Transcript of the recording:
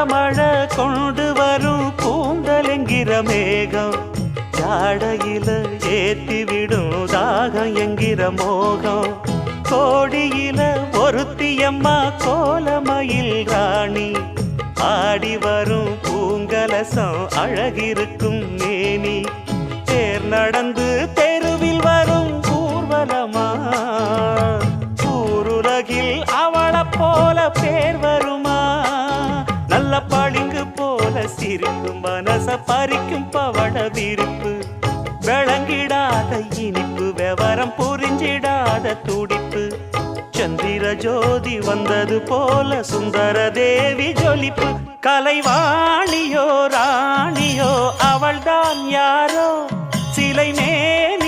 மழை கொண்டு வரும் கூந்தல் என்கிற மேகம் ஜாடையில ஏத்திவிடும் தாகம் என்கிற மோகம் கோடியில ஒருத்தியம்மா கோலமயில் ராணி ஆடி வரும் பூங்கலசம் அழகிருக்கும் மேனி தேர் நடந்து தெருவில் வரும் ஊர்வலமா ஊருலகில் அவளை போல பேர் வருமா நல்ல பளிங்கு போல சிரிக்கும் மனச பறிக்கும் பவள விரிப்பு விளங்கிடாத இனிப்பு விவரம் புரிஞ்சிடாத துடிப்பு சந்திர ஜோதி வந்தது போல சுந்தர தேவி ஜொலிப்பு கலைவாணியோ ராணியோ அவள்தான் யாரோ சிலை மேல்